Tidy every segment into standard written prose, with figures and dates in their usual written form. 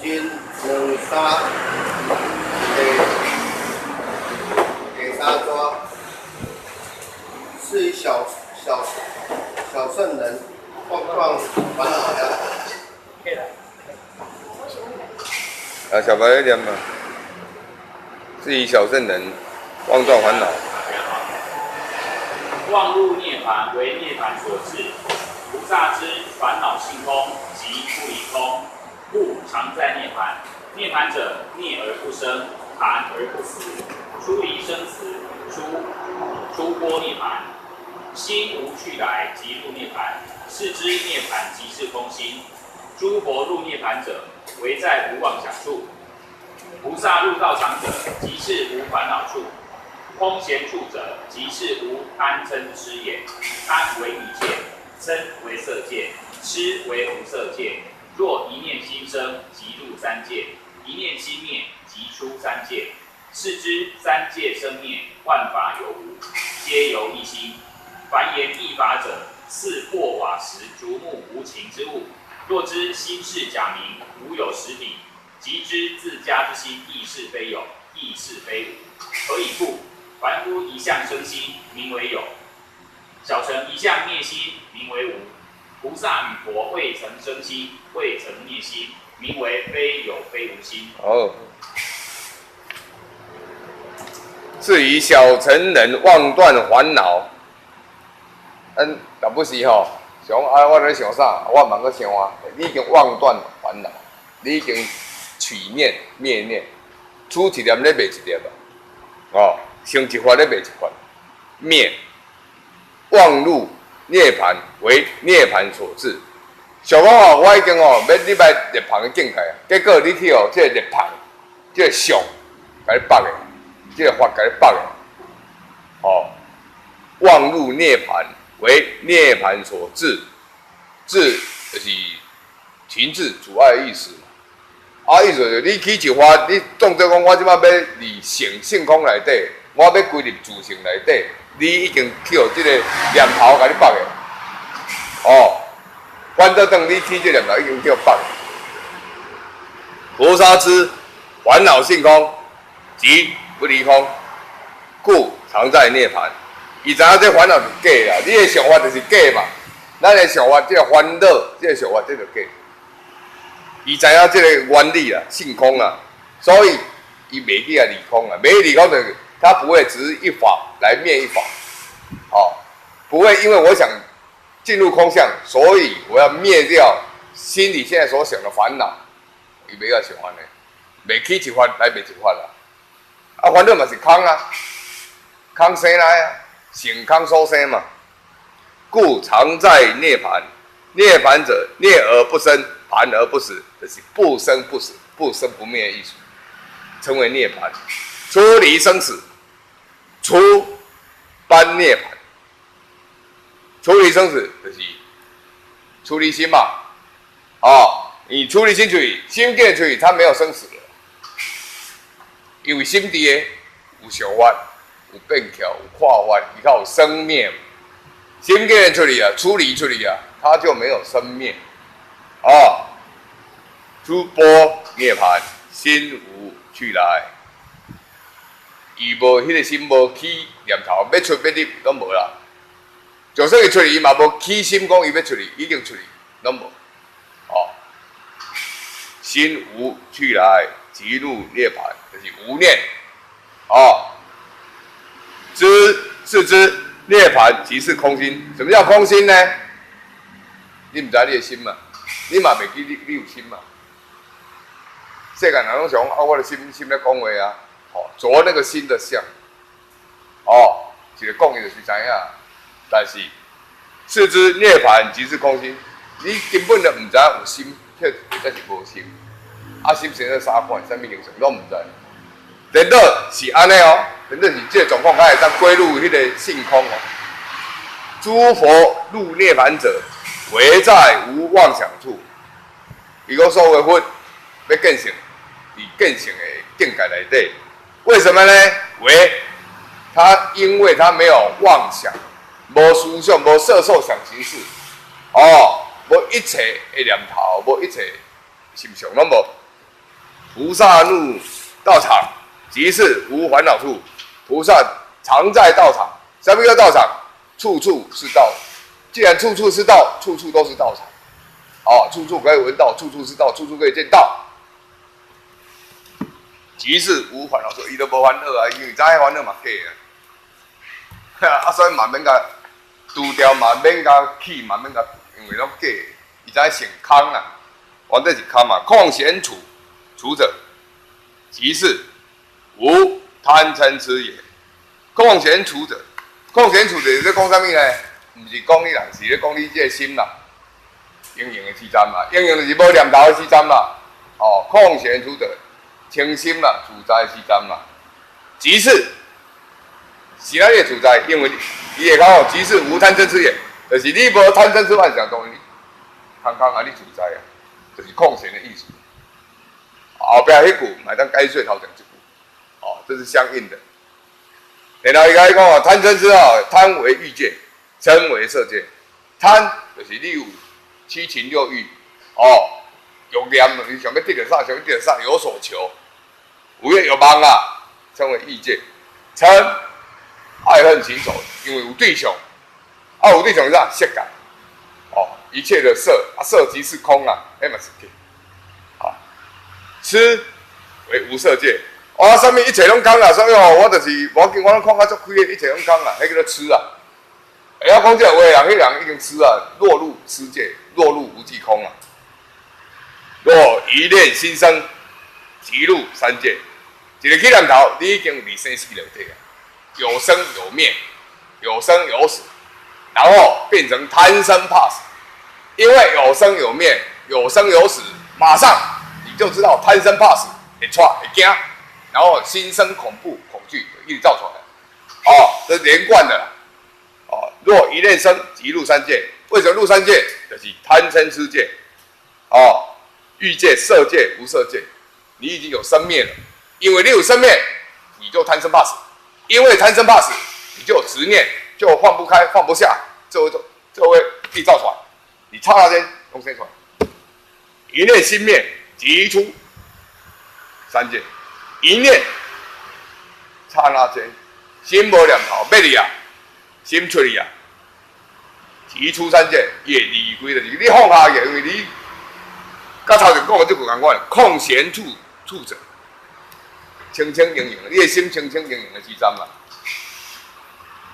金两三给沙抓，是以小圣人放烦恼呀。啊，小白一点嘛，是以小圣人妄断烦恼。妄入涅槃为涅槃所致，菩萨之烦恼性空即不离空，故常在涅槃。涅槃者，涅而不生，槃而不死，出离生死，出波涅槃。心无去来，即入涅槃。是知涅槃即是空心。诸佛入涅槃者，唯在无妄想处；菩萨入道场者，即是无烦恼处。空闲处者，即是无贪嗔痴也。贪为一界，嗔为色界，痴为无色界。若一念心生，即入三界；一念心灭，即出三界。是知三界生灭，万法有无，皆由一心。凡言一法者，似破瓦石，竹木无情之物。若知心是假名，无有实体，即知自家之心亦是非有，亦是非无。何以故？凡夫一相生心，名为有；小乘一相灭心，名为无。菩萨与佛未曾生心，未曾灭心，名为非有非无心。哦，是以小乘人妄断烦恼。若不是吼，想啊，我咧想啥？我茫个想啊，你已经妄断烦恼，你已经取念灭念，出一念咧灭一念啊，哦。生一法咧灭一法，灭妄入涅槃为涅槃所致。想讲哦，我已经哦要你来涅槃的境界啊，结果你去哦，这个涅槃，这个相，甲你绑的，这个法甲你绑的，哦，妄入涅槃为涅槃所致，致就是停滞阻碍的意思。啊，意思就是你起一法，你当作讲我即摆要离性空内底。我要归入自性内底，你已经去互这个念头甲你绑的，哦，反倒等你起这念头已经叫绑。菩萨知烦恼性空，即不离空，故常在涅槃。伊知影这烦恼是假啦，你的想法就是假嘛，咱的想法这个烦恼，这个想法这个假。伊知影这个原理啦，性空啦，所以伊袂去啊离空啊，袂离空就是。他不会只是一法来灭一法，哦，不会因为我想进入空相，所以我要灭掉心里现在所想的烦恼，伊袂个想法呢，袂起一法来灭一法啦，啊，烦恼嘛是空啊，空生来啊，性空所生嘛，故常在涅槃。涅槃者，涅而不生，槃而不死，就是不生不死、不生不灭的意思，称为涅槃，出离生死。出般涅槃，出离生死就是出离心嘛，哦，你出离心出去，心见出去，它没有生死了，因为心底的有想法、有变巧、有化法，以后有生灭，心见出去啊，出离出去啊，它就没有生灭，哦，出波涅槃，心无去来。伊无迄个心无起念头，要出要入拢无啦。就算伊出去，伊嘛无起心讲伊要出去，已经出去拢无。哦，心无去来，即入涅槃，就是无念。哦，是知涅槃即是空心。什么叫空心呢？你毋知你的心嘛？你嘛袂记你有心嘛？世间人拢想啊，我的心咧讲话啊。哦，着那个心的相，哦，一个讲伊就是知影，但是是知涅槃即是空心，你根本就唔知有心，或者是无心，啊心生在啥款，啥物形象拢唔知，连到是安尼哦，连到是这个状况，才会当归入迄个性空哦。诸佛入涅槃者，唯在无妄想处。伊讲所谓佛要见性，伫见性的境界内底。为什么呢？因为他没有妄想，无思想，无色受想行识，哦，无一切的念头，无一切心想拢无，菩萨入道场，即是无烦恼处。菩萨常在道场。什么叫道场？处处是道。既然处处是道，处处都是道场。哦，处处可以闻道，处处是道，处处可以见道。即是无烦恼处，伊都无烦恼啊，因为知影烦恼嘛假啊。啊，所以嘛免甲除掉，嘛免甲起，嘛免甲，因为拢假。伊知影成空啊，反正是空嘛。空闲处，处者，即是无贪嗔痴也。空闲处者，空闲处者是讲啥物呢？毋是讲你人，是咧讲你这个心啦。应用的时阵嘛，应用就是无念头的时阵嘛。哦，空闲处者，清心啦，自在的时阵嘛。即是哪里自在？因为伊会讲哦，即是无贪嗔痴也，就是你无贪嗔痴妄想，当然空空啊，你自在啊，就是空闲的意思。后壁迄句买当该睡头前这句，哦，这是相应的。然后伊讲哦，贪嗔痴哦，贪为欲界，嗔为色界。贪就是你有七情六欲，哦，欲念，你想要得到啥，想要得到啥，有所求，有愿有望啊，称为欲界。嗔爱恨情仇，因为有对象，啊有对象是啥？色感，哦，一切的色，啊色即是空啊，迄嘛是假，啊，痴为无色界。哦，上面一切拢空啦，所以哦，我就是无要紧，我拢看甲足开的，一切拢空啦，迄叫做痴啊。会晓讲这个话人，迄人已经痴啊，落入痴界，落入无际空啊。若一念心生，即入三界。一个起念头，你已经离生死内底啊，有生有灭，有生有死，然后变成贪生怕死。因为有生有灭，有生有死，马上你就知道贪生怕死，会错会惊。然后心生恐怖、恐惧，一直造出来，哦，这是连贯的啦，哦，若一念生，即入三界。为什么入三界？就是贪嗔痴界，哦，欲界、色界、无色界，你已经有生灭了。因为你有生灭，你就贪生怕死；因为贪生怕死，你就有执念，就放不开、放不下，这会一直造出来。你刹那间都生出来，一念心灭，即出三界。一念，刹那间，心无念头，要离啊，心出去啊，即出三界，也离开就是你放下去，因为你，甲头前讲的这句共款，空闲处者，清清盈盈，你的心清清盈盈的之中嘛，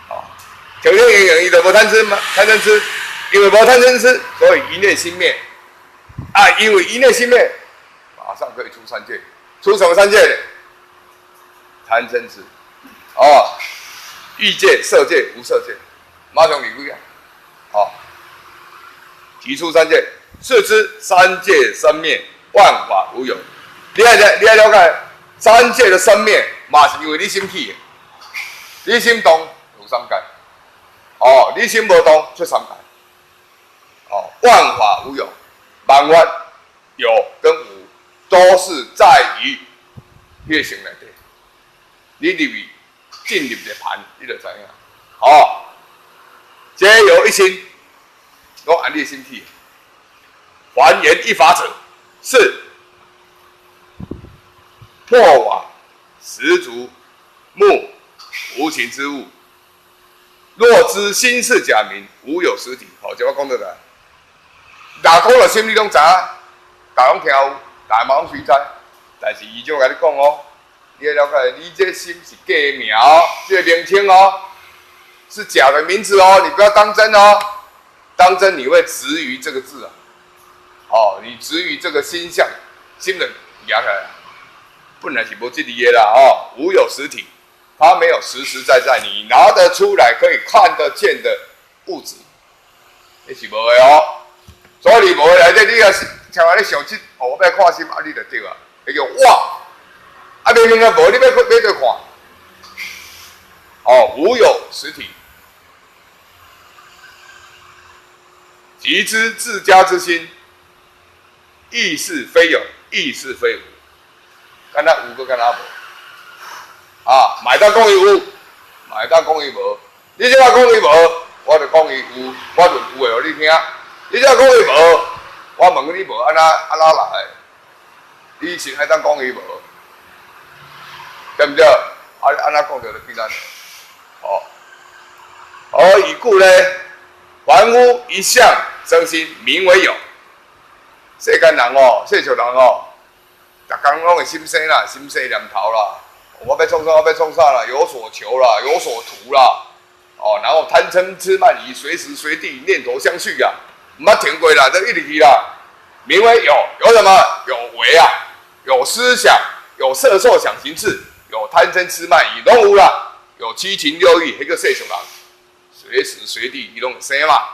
哦，清清盈盈，伊就无贪嗔嘛，贪嗔痴，因为无贪嗔痴，所以一念心灭，啊，因为一念心灭，马上可以出三界，出什么三界呢？贪嗔痴，哦，欲界、色界、无色界，马上离开啊！哦，提出三界，是知三界生灭，万法无有。你要了解三界的生灭，嘛是因为你心起的，你心动有三界，哦，你心无动出三界，哦，万法无有，万法有跟无都是在于业性内底。你入去进入的盘，你就知影。哦，皆由一心，我按你的心体。还原一法者，是破瓦石竹木无情之物。若知心是假名，无有实体。好，就我讲到的。大家讲了心，你拢知影，大家拢听有，大家嘛拢随知。但是伊就甲你讲哦。你要了解，你这心是假名哦，这个名称哦，是假的名字哦，你不要当真哦。当真你会执于这个字啊，哦，你执于这个心相，心的压起来，本来是无这理的啦哦，无有实体，它没有实实在在你拿得出来可以看得见的物质，那是无的哦。所以你无的内底，你要像安尼想即，哦，我要看心，啊，你就对啊，那叫哇。啊，明明啊无，你要对看，哦，无有实体，即知自家之心，亦是非有，亦是非无，敢若有，敢若无，啊，买当讲伊有，买当讲伊无，你即摆讲伊无，我就讲伊有，我就有诶，互你听，你即摆讲伊无，我问你无，安怎来？你是爱当讲伊无，对不对？安怎讲着就变咱？哦，而已故呢，凡夫一向生心，名为有。世间人哦，世俗人哦，逐工拢会心生啦，心生念头啦。我要创啥，我要创啥啦，有所求啦，有所图啦。哦，然后贪嗔痴慢疑，随时随地念头相续呀，唔捌停过啦，这一直去啦。名为有，有什么？有为啊，有思想，有色受想行识，有贪嗔痴慢疑，拢有啦。有七情六欲，迄个世俗人，随时随地伊拢有生嘛。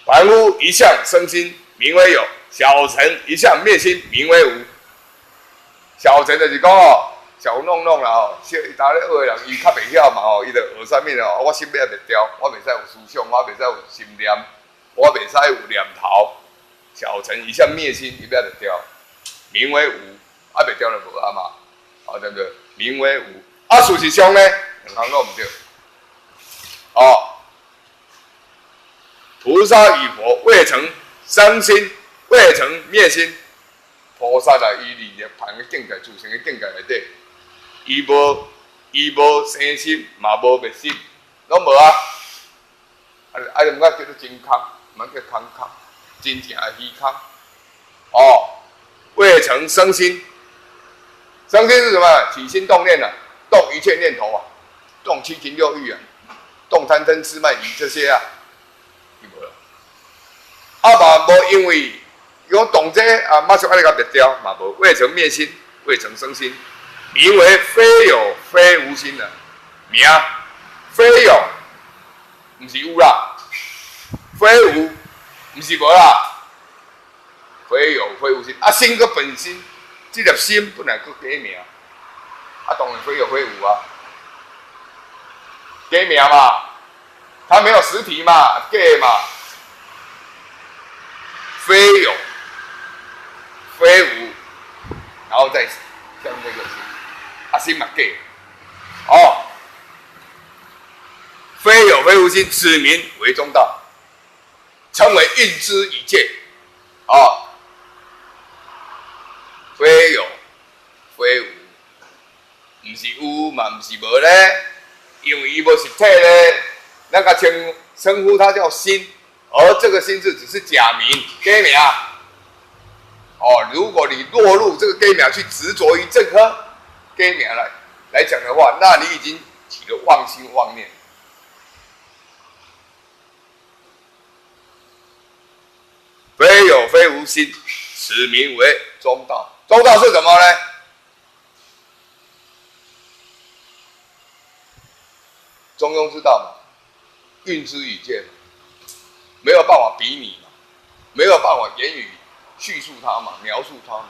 凡夫一向生心，名为有；小乘一向灭心，名为无。小乘就是讲哦，小弄弄啦哦，小当咧学的人伊较袂晓嘛哦，伊就学啥物哦，我心要袂掉，我袂使有思想，我袂使有心念，我袂使有念头。小乘一向灭心，伊要袂掉，名为无，袂掉就无啊嘛，哦对不对？名为无。事实上呢，两项都唔对。哦。菩萨与佛未曾生心，未曾灭心。菩萨啊，伊离涅盘的境界、自性的境界内底，伊无生心，嘛无灭心，拢无啊。就唔该叫做真空，唔叫空空，真正的虚空。哦，未曾生心，生心是什么？起心动念啊，动一切念头啊，动七情六欲啊，动贪嗔痴慢疑这些啊。嘛无因为讲动这马上安尼甲灭掉，嘛无未曾灭心，未曾生心，名为非有非无心啊。名非有，唔是有啦；非无，唔是无啦。非有非无心，心个本身，这粒心本来个假名，当然非有非无啊，假名嘛，它没有实体嘛，假嘛。非有，非无，然后再像这个心，心嘛假，哦，非有非无心，此名为中道，称为运之一切，哦，非有非无，唔是有嘛，唔是无咧，因为伊无实体咧，咱甲称呼它叫心。而这个心字只是假名、假名。哦，如果你落入这个假名去执着于这颗假名来讲的话，那你已经起了妄心妄念。非有非无心，此名为中道。中道是什么呢？中庸之道嘛，运之以见嘛。没有办法比拟嘛，没有办法言语叙述它嘛，描述它嘛，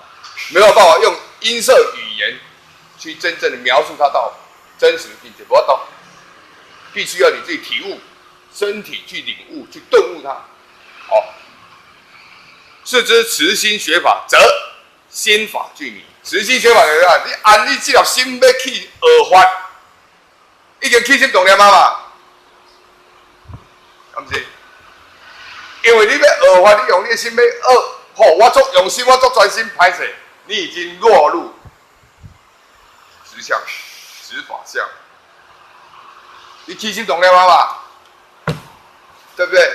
没有办法用音色语言去真正的描述它到真实并且不要懂，必须要你自己体悟，身体去领悟，去顿悟它。哦，是之慈心学法，则心法具名。慈心学法就是啊，你按你这条心要去学法，已经起心动念嘛，是不是？因为你要学法，你用你的心要学，好，我做用心，我做专心拍摄，你已经落入实相、实法相，你起心动念嘛，对不对？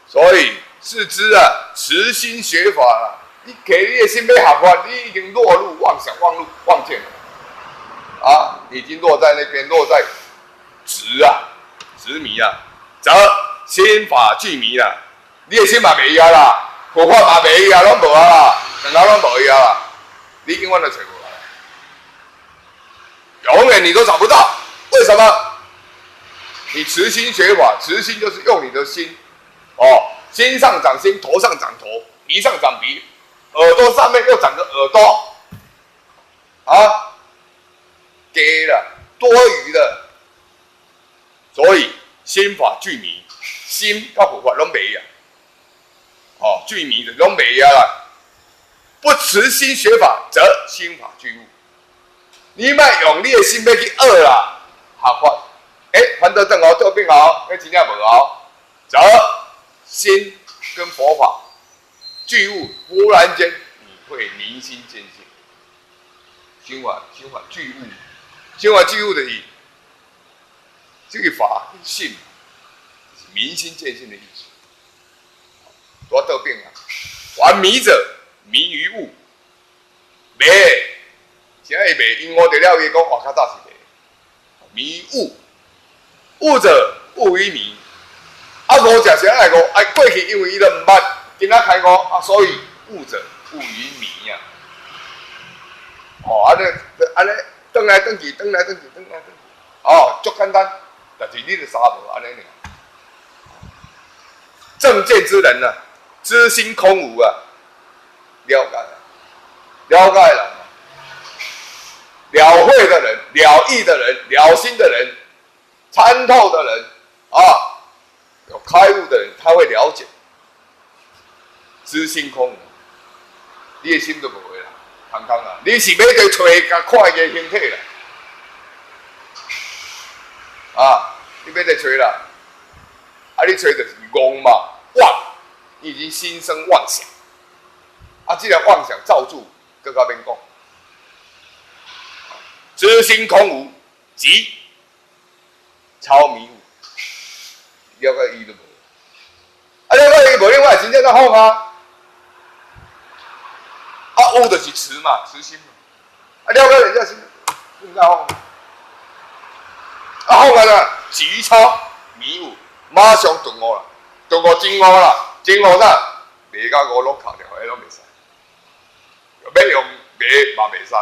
所以是之啊，慈心学法啊，你给你的心要学法，你已经落入妄想、妄见了，啊，你已经落在那边，落在执迷啊，则心法具迷啊。你的心嘛袂晓啦，佛法嘛袂晓，拢无啊啦，两个拢无晓啦，你永远都找不来，永远你都找不到。为什么？你慈心学法，慈心就是用你的心，哦，心上长心，头上长头，鼻上长鼻，耳朵上面又长个耳朵，啊，给了，多余的，所以心法具迷，心甲佛法拢袂晓。哦，具迷的拢袂晓啦，不持心学法，则心法具悟。你莫用你的心要去学啦，学法，反得正好，做病好，真正无好，则心跟佛法具悟，忽然间会民心见性，想法具物，想法具物就是这个法性，是民心见性的意思。多得病啊！玩迷者迷于物，迷，现在迷，因为我得了伊讲话较早是迷，迷物，物者物于迷。啊，五食啥来讲？啊，过去因为伊都唔捌，今仔开悟啊，所以物者物于迷啊。哦，安尼，转来转去，哦，足简单，但是你就三无安尼尔。正见之人啊，知心空无啊，了解了，了会的人，了义的人，了心的人，参透的人啊，有开悟的人，他会了解，知心空无，你的心都无会啦，空空啊，你是要去找甲看伊个形体啦，啊，你要去找啦，啊，你找就是妄嘛，妄，你已经心生妄想，啊，既然妄想罩住，更加免讲。知心空无，即超迷悟，了解伊都无。啊，了解伊无，另外真正较好啊。啊，悟就是慈嘛，慈心嘛。啊，了解人家心，更加好。啊，好个啦，即超迷悟，马上顿悟啦，顿悟真悟啦，真悟啥？卖到5落卡条，迄拢袂使。要用卖嘛袂使。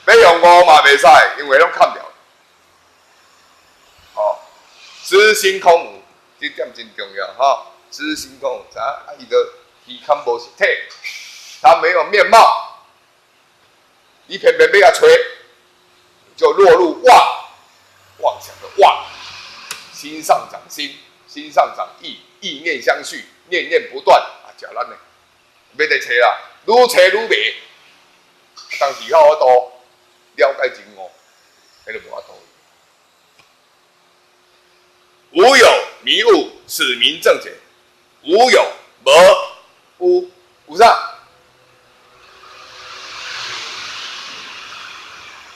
要用五嘛袂使，因为拢看不了。哦，知心空无，这点真重要哈。知心空无，啥？啊，伊个鱼看无实体，它没有面貌，你偏偏要吹，就落入妄想的妄，心上长心，心上长意，意念相续，念念不断啊，假咱呢，要再找啦，愈找愈迷，当时较好多。了解真悟，迄就无法度。无有迷悟，此名正解。无有无啥？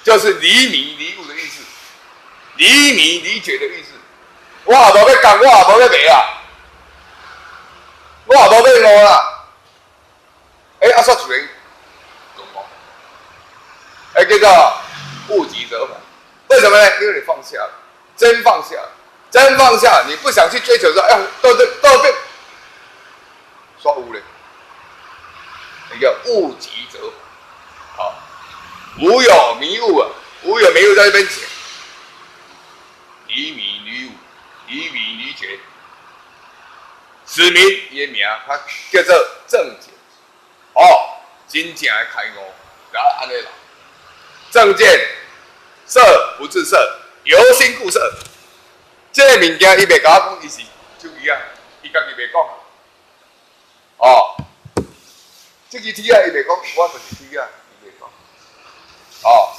就是离迷离悟的意思，离迷离觉的意思。我也无要讲，我也无要卖啊，我也无要路啦。啊，说出来。叫做物极则反，为什么呢？因为你放下了，真放下，真放下，你不想去追求说，哎，到变，说无嘞，那叫物极则反，好，无有迷悟啊，无有迷悟在这边写，离迷离悟，离迷离觉，此名伊名，它叫做正解，哦，真正的开悟，然后安尼啦。正见色不自色，由心故色。这个物件伊袂甲我讲，伊是手机啊，伊家己袂讲。哦，这支铁啊，伊袂讲，我就是铁啊，伊袂讲。哦，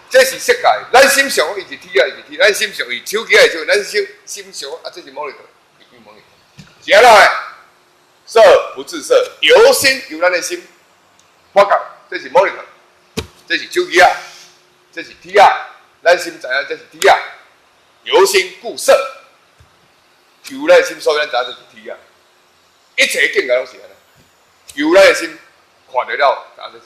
这是世界，咱心上伊是铁啊，伊是铁；咱心上伊手机啊，就咱心上啊，这是摩尼陀，是摩尼陀。是安怎的？色不自色，由心由咱的心发觉，这是摩尼陀。这是手机啊，这是铁啊，咱心知影这是铁啊，由心故色，由咱心所以咱知影这是铁啊，一切境界拢是安尼，由咱的心看得了，知影这是。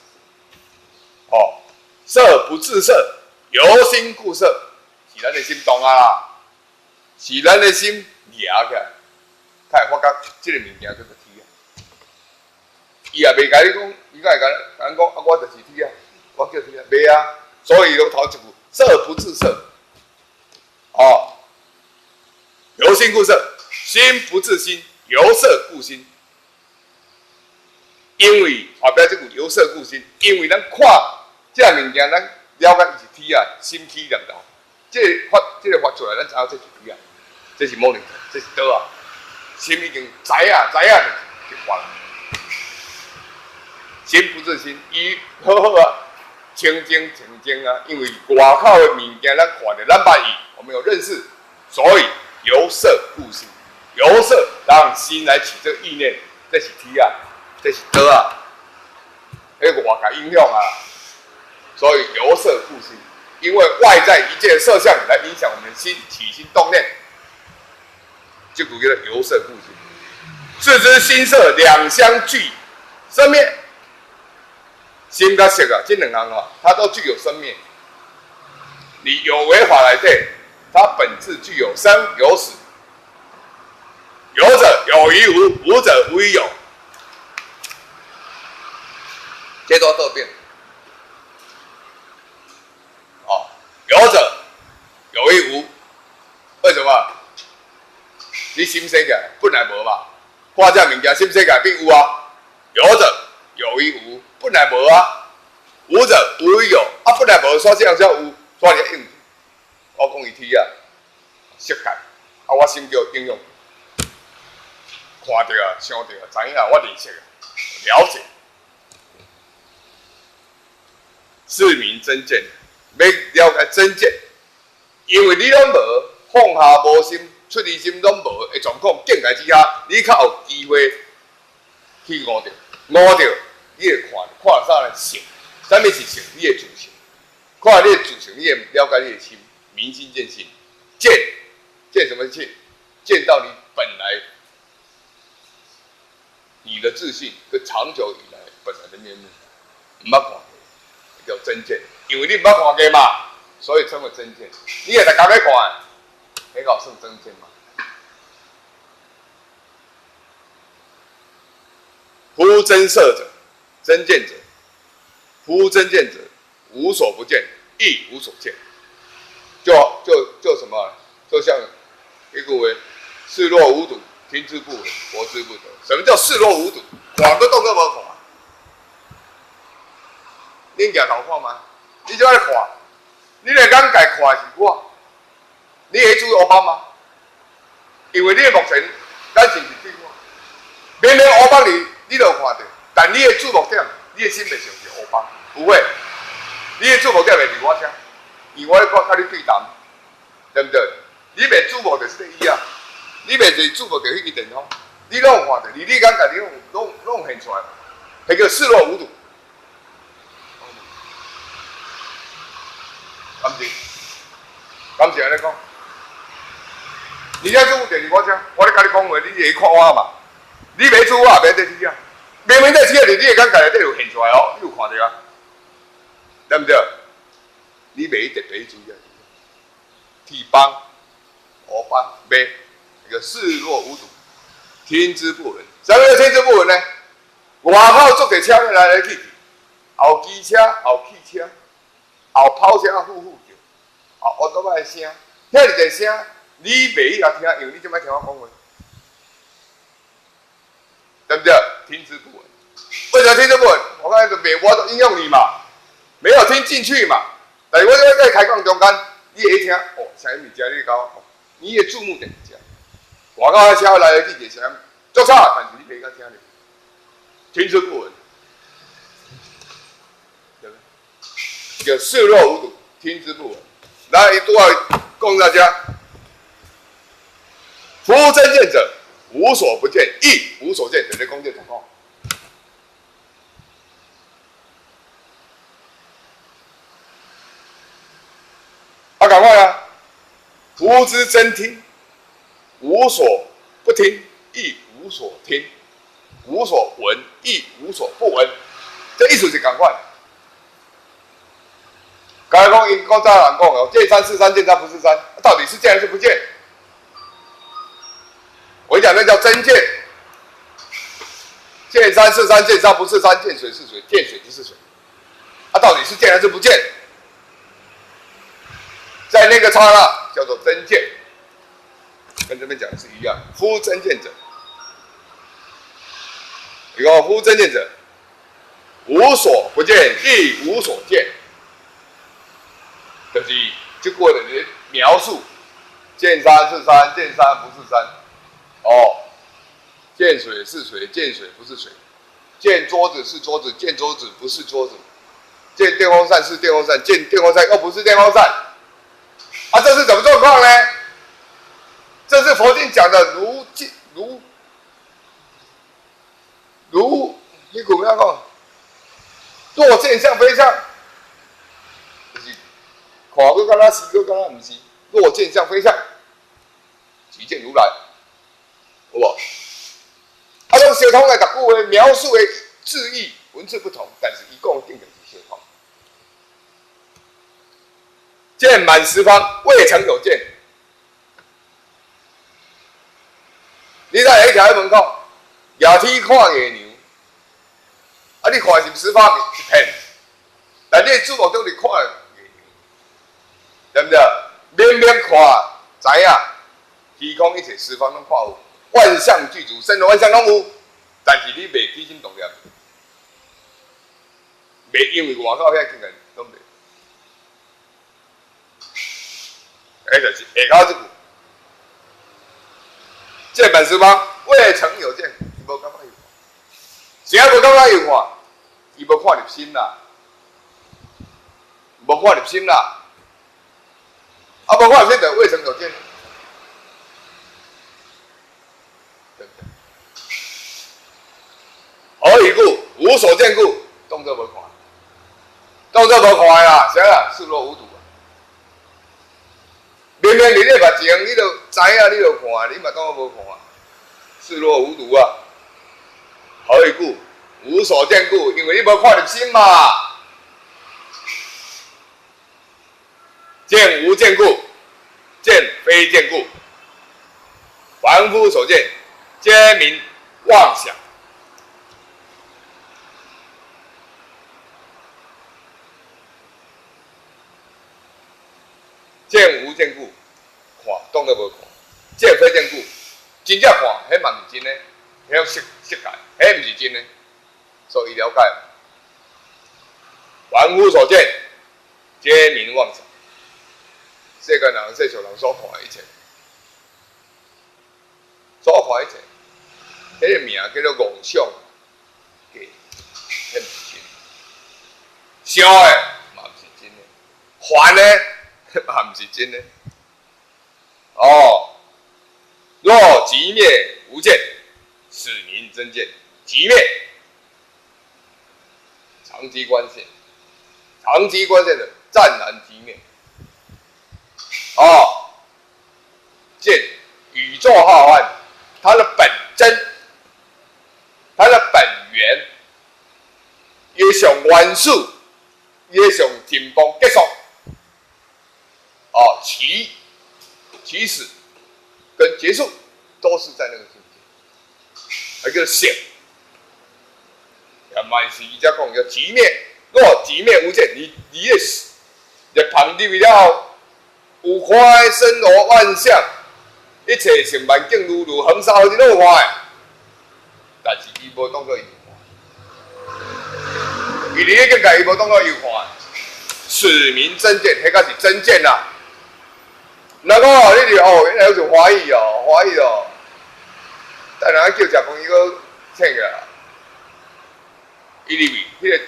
哦，色不自色，由心故色，是咱的心动啊，是咱的心抓起来，才会发觉这个物件叫做铁啊。伊也袂甲你讲，伊敢会甲咱讲啊，我就是铁啊。我叫铁啊，袂啊，所以有头一句色不自色，哦，由心故色，心不自心，由色故心。因为后壁这句由色故心，因为咱看这物件，咱了解伊是铁啊，心起念头，这个发出来，咱知影这是铁啊，这是摩尼陀，这是道啊，心已经知影就发了。心不自心，伊好好啊。清净啊！因为外口的物件咱看着咱捌伊，我们有认识，所以由色故心，由色让心来起这个意念，这是铁啊，这是道啊。那个外界影响啊，所以由色复心，因为外在一件色相来影响我们心起心动念，就古叫做由色复心。自知心色两相具生灭，心跟色啊，这两行啊，它都具有生灭。你有为法来对，它本质具有生有死，有者有于无，无者无于有。这都特变。哦，有者有于无，为什么？你心生起来本来无嘛，看这物件心生起来必有啊。有者有于无，本来无啊。无者无于有，啊本来无，所以这样叫有，所以你应。我讲伊天啊，色界，啊我心叫应用，看到啊，想到啊，知影我认识啊，了解。是名真见，要了解真见，因为你拢无放下无心，出离心拢无的状况境界之下，你较有机会去悟到，你会看啥呢？性，啥物是性？你的自性，看你的自性，你会了解你的心，明心见性，见什么见？见到你本来你的自信跟长久以来本来的面目，唔捌看。叫真见，因为你唔捌看过嘛，所以称为真见。你也在家己看，那个算真见嘛？夫真色者，真见者，夫真见者，无所不见，亦无所见。就什么？就像一句话：视若无睹，听之不闻，闻之不得。什么叫视若无睹？看都动都无看。恁举头看吗？你就爱看，你的眼界看是我，你会注意黑板吗？因为你的目前咱是对我，明明黑板你都看到，但你的注目点，你的心袂想是黑板，不会，你的注目点会伫我遮，因为我咧甲你对谈，对不对？你袂注目就是伊啊，你袂是注目着迄个电风，你拢看到，你眼界你拢现出来，迄叫视若无睹。敢是安尼讲？你遐做电视我遮，我咧甲你讲话，你会看我嘛？你袂做我也袂得听啊。明明在听你的眼界内底有现出来哦，你有看到啊？对不对？你袂特别注意啊。体帮、黑帮、袂，那个视若无睹，听之不闻。啥叫听之不闻呢？外口坐伫车来去，后机车、后汽车。后跑车呼呼叫，后奥多麦声，遐尔个声，你袂去甲听，因为你怎摆听我讲话，对不对？听之不闻，为什么听之不闻？我刚才就没我都应用你嘛，没有听进去嘛。但是我在开讲中间，你会听哦，啥物件你甲我讲，你的注目点是啥？外口车来来去就啥，做啥？但是你袂甲听哩，听之不闻。叫视若无睹，听之不闻。来，都要供大家：夫真见者，无所不见，亦无所见。人类公见总共。啊，赶快啊！夫之真听，无所不听，亦无所听；无所闻，亦无所不闻。这意思是赶快。刚才讲，因高大人讲哦，见山是山，见山不是山，到底是见还是不见？我讲那叫真见。见山是山，见山不是山，见水是水，见水不是水。到底是见还是不见？在那个刹那叫做真见，跟这边讲的是一样。夫真见者，你看夫真见者，无所不见，亦无所见。就是这个的描述，见山是山，见山不是山，哦，见水是水，见水不是水，见桌子是桌子，见桌子不是桌子，见电风扇是电风扇，见电风扇又不是电风扇，啊，这是什么状况呢？这是佛经讲的如，你怎么样讲？若见象非象，就是看个敢若是，个敢若唔是。若见象非象，即见如来，有无？啊，拢相同的逐句话描述的字义文字不同，但是伊讲的定就是相同。见满十方，未曾有见。你在一条喺门口，夜天看月娘，啊，你看是十方一片，但你注目中你看月娘，对不对？勉勉看，知影，虚空一切十方拢看有，万象具足，身万象拢有，但是你袂起心动念，袂因为外口遐经验拢袂。就是下口这句，见满十方，未曾有见，伊无感觉有看，啥无感觉有看？伊无看入心啦，无看入心啦，啊，无看入心就未曾有见，对不对？何以故？无所见故，动作无看，动作无看啦，啥啦？视若无睹。明明你咧目前，你就知影，你就看，你嘛当我无看，视若无睹啊！何以故？无所见故，因为你无看入心嘛。见无见故，见非见故，凡夫所见，皆名妄想。见无见故，看当然无看；见非见故，真正看，迄嘛毋真诶，迄色界，迄毋是真诶。所以了解，凡夫所见，皆名妄想。世间人、世俗人所看的一切，所看一切，迄个名叫做妄想，假，迄毋是真。想诶嘛毋是真诶，幻诶。嘛毋是真的哦。若寂灭无见，是名真见。寂灭，长期观现，长期观现的湛然寂灭。哦，见宇宙浩瀚，它的本真，它的本源，也上完数，也上紧绷结束。哦，起始跟结束都是在那个境界，那叫显。也蛮是，伊才讲叫寂灭。若寂灭无见，你也是，就旁入去了，有看的身罗万象，一切成万境如如恒沙，好似拢有看的，但是伊无当作有看，伊伫个境界伊无当作有看，是名真见，迄个是真见啦。那讲哦，你就哦，原来有种欢喜哦，欢喜哦。但人叫食饭，伊个请起来，伊入去，迄个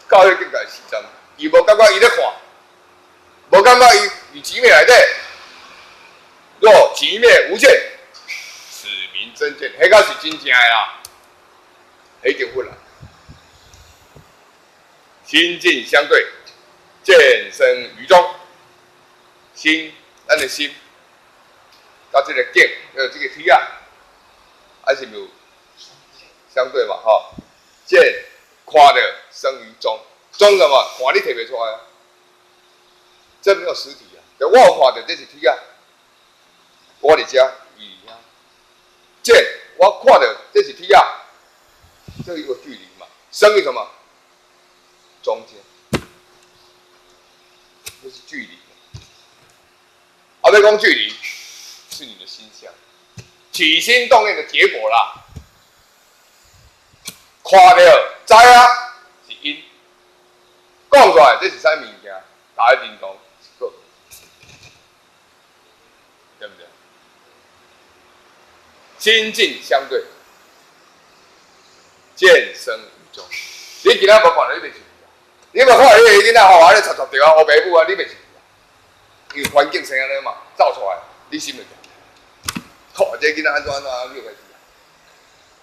到迄境界时阵，伊无感觉伊咧看，无感觉伊寂灭内底。若寂灭无见，是名真见，迄个是真正的啦，迄经分啦。心境相对，见生于中，心。咱的心，甲这个境，这个体啊，还是有相对嘛？吼，见看到生于中，中什么？看你摕袂出来啊？这没有实体啊！就我有看到这是体啊，我伫遮，伊伫遐。见我看到这是体啊，这一个距离嘛，生于什么？中间，这是距离。后面讲距离是你的心相，起心动念的结果啦。看到知啊是因，讲出来这是啥物件？大家认同是果，对不对？心境相对，见生于中。你今仔无看到你袂信，你无看到你个囡仔吼，安尼插插着啊，乌白母啊，你袂信。因为环境生安尼嘛，走出来，你心会痛。靠，这囡仔安怎，你就开始。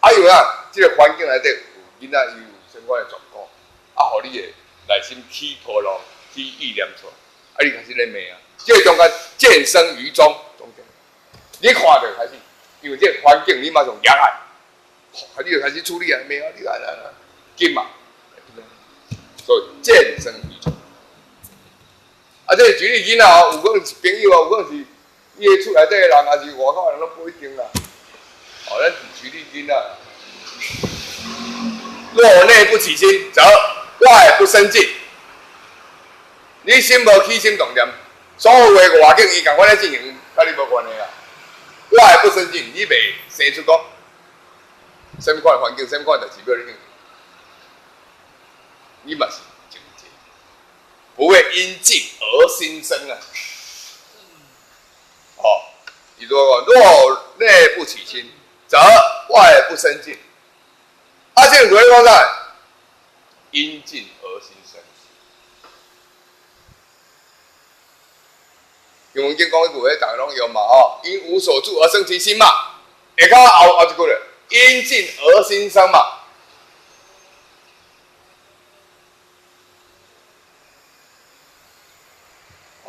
啊有啊，这个环境内底有囡仔伊有相关的状况，互你的内心起波浪、起意念出来，你开始咧骂啊，这中间渐生于中，中间，你看到开始，因为这个环境你马上压爱，你就开始处理啊，骂啊，你来，紧嘛，所以渐生于中。啊，这举例囡仔哦，有可能是朋友哦，有可能是伊厝内底的人，还是外口的人都不一定啦。哦，咱举例囡仔。若内不起心，则外不生进。你心无起心动念，所有的外境伊共款咧进行，甲你无关系啊。外不生进，你袂生出讲什么款环境、什么款代志要你去，你嘛是境界，不会因静而心生啊。哦，伊说若内不起心，则外不生进。啊，这个讲啥？因静而心生。英文经讲一句，迄大家拢用嘛吼，因无所住而生其心嘛。下骹后一句咧，因静而心生嘛。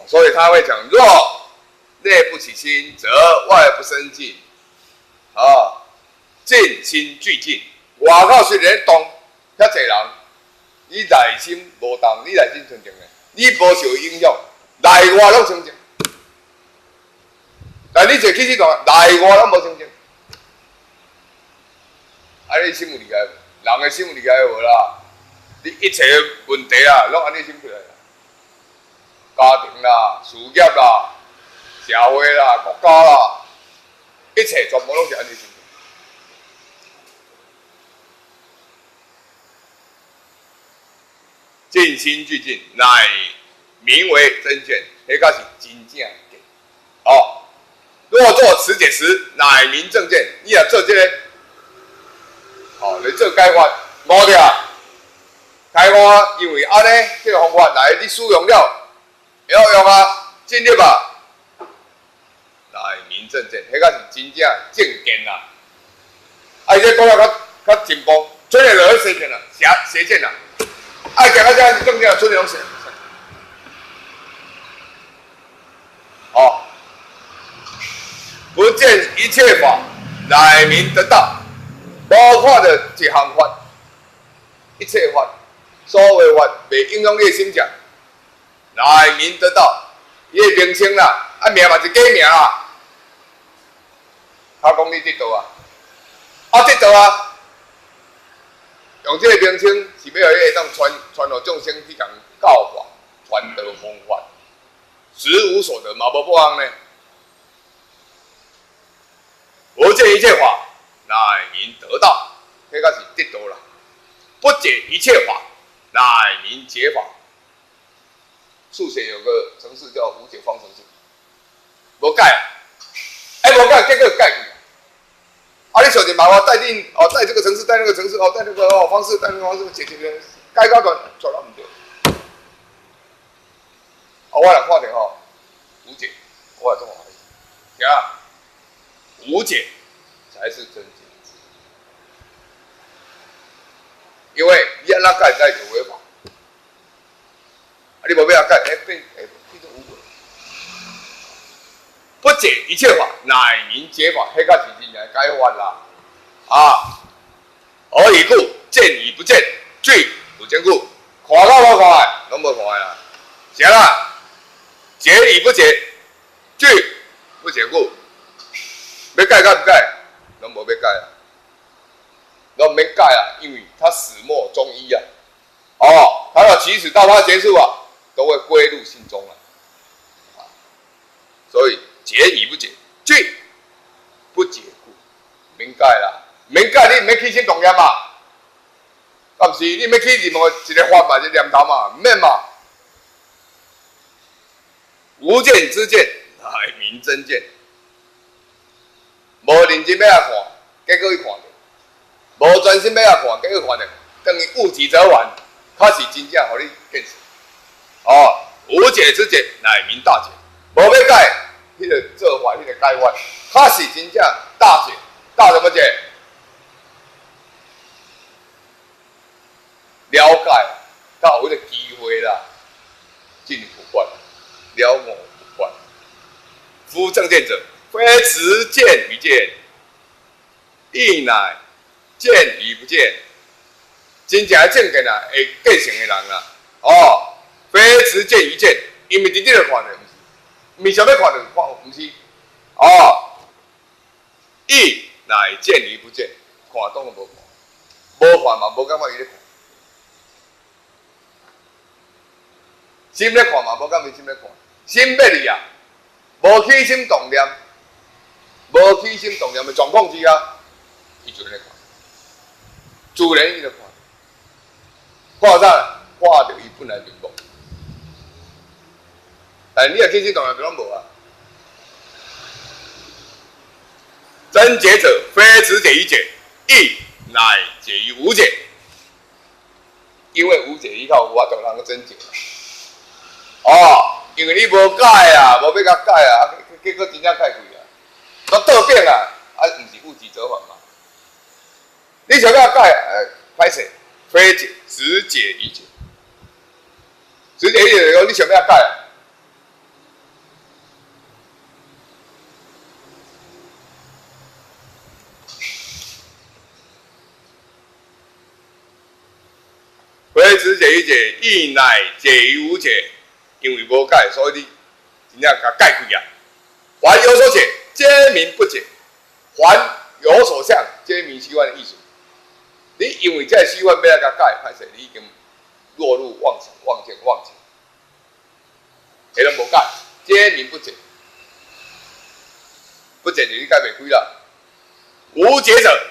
所以他会讲，若内不起心，则外不生进。啊，静心俱静。外口虽然动，遐侪人，你内心无动，你内心纯净的，你无受影响，内外拢清净。但你坐起去动，内外拢无清净。啊，你心有理解无？人的心有理解无啦？你一切问题啊，拢安尼想出来啦。家庭啦、事业啦、社会啦、国家啦，一切全部拢是安尼想。尽心俱进，乃名为真见，迄个是真正见。哦，若作持解时，乃名正见。你若做这个，哦，你做解法，无对啊。解法因为安尼这个方法来，你使用了，会晓用啊，进入啊，乃名正见，迄个是真正正见啦。啊，伊这讲了较进步，出来就去实践啦，实践啦。爱讲到这样，正经出点东西。哦，不见一切法，乃名得道。无看到一项法，一切法，所有法袂影响你的心情，乃名得道。伊的名称啦，啊名嘛是假名啦。他讲你得道啊，啊得道啊。用这个名称是要会当传互众生去共教化、传道方法，实无所得嘛，无不安呢。不见一切法，乃名得道，这个是得道啦。不解一切法，乃名解法。数学有个程式叫无解方程式，无解，无解，结果解去。啊！你想尽办法带进哦，带这个城市，带那个城市，哦，带那个方式，带那个方式，解决该搞的做了唔对。我来看点吼，无解，我来这么怀疑，呀，无解才是真解，因为你安那解才有违法，你无要解，变成无为。不解一切法，乃名解法。迄个是真正解法啦。啊，何以故？见与不见，据不坚固。看到无看的，拢无看的啦。啥啦？解与不解，据不坚固。要解甲不解，拢无要解啊。拢免解啊，因为它始末终一啊。哦，它的起始到它结束啊，都会归入心中啊。所以。解与不解，据不解故，免解啦。免解，你免起心动念嘛，敢不是？你免起任何一个法嘛，一个念头嘛，唔免嘛。无见之见，乃名真见。无认真要来看，结果伊看到；无专心要来看，结果看到。等于物极则完，它是真正互你见识。哦，无解之解，乃名大解。无要解。迄个做法，迄个解法，它是真正大解，大怎么解？了解，较有迄个机会啦，进府官，了我府官。夫正见者，非持见于见，亦乃见于不见。真正正见啊，会继承的人啦，哦，非持见于见，因为直直就看的，毋是想要看就看，毋是，哦，亦乃见于不见，看当然无看，无看嘛，无感觉伊咧看。心咧看嘛，无感觉心咧看，心要离啊，无起心动念，无起心动念的状况之下，伊就咧看，自然伊就看，看啥？看到伊本来面目。但你若起心动念就拢无啊。真解者，非只解一解，亦乃解于无解。因为无解依靠我就能够真解。哦，因为你无解啊，无要甲解啊，结果真正解开啊，都倒变啊，啊，毋是物极则反嘛。你想要解，歹势，非解，只解于解。只解于解就是讲，你想要解。非只解于解，亦乃解于无解。因为无解，所以你真正甲解开啊。凡有所解，皆名不解；凡有所相，皆名虚幻的意思。你因为这虚幻要来甲解，歹势，你已经落入妄想、妄见、妄情，迄拢无解，皆名不解。不解就你解袂开啦。无解者，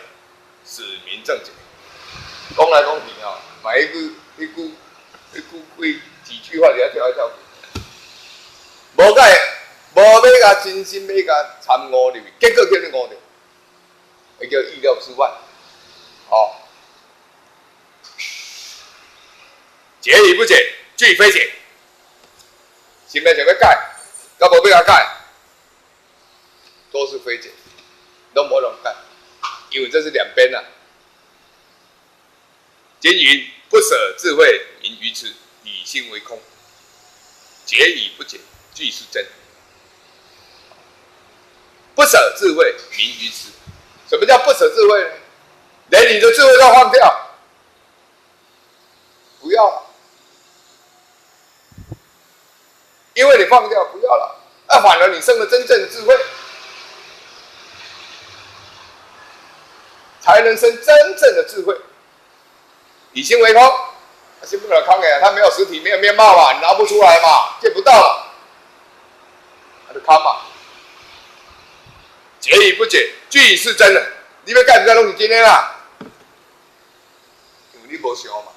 使名正解。讲来讲去吼，嘛迄句几句话，就要跳来跳去。无解，无要甲真心要甲参悟入去，结果叫你悟着，会叫意料之外。哦，解与不解，俱非解。心内想要解，甲无要甲解，都是非解，都无能解，因为这是两边啊。简云不舍智慧，名愚痴，以心为空。解与不解，俱是真。不舍智慧，名愚痴。什么叫不舍智慧呢？连你的智慧都放掉，不要了，因为你放掉不要了，反而你生了真正的智慧，才能生真正的智慧。以心为空，心不可能空的，它没有实体，没有面貌嘛，你拿不出来嘛，见不到嘛，它就空嘛。解与不解，俱是真的。你要解不解，拢是真的啦。因为你无想嘛，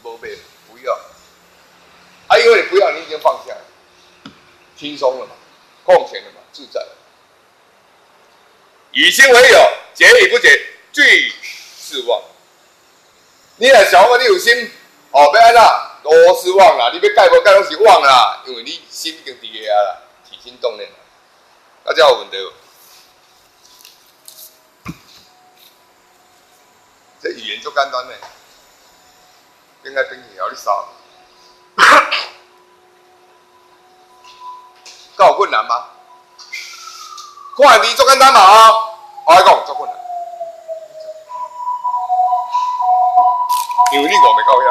无买，不要。因为你不要，你已经放下了，轻松了嘛，空闲了嘛，自在了。以心为有，解与不解，俱是妄。你若想讲你有心，要安怎？都是妄啦！你要解无解，拢是妄啦，因为你心已经伫个啊啦，起心动念啦，大家有问题无？这语言足简单嘞，变来变去，互你扫。够有困难吗？看字足简单嘛哦，我来讲足困难，因为你悟袂到遐。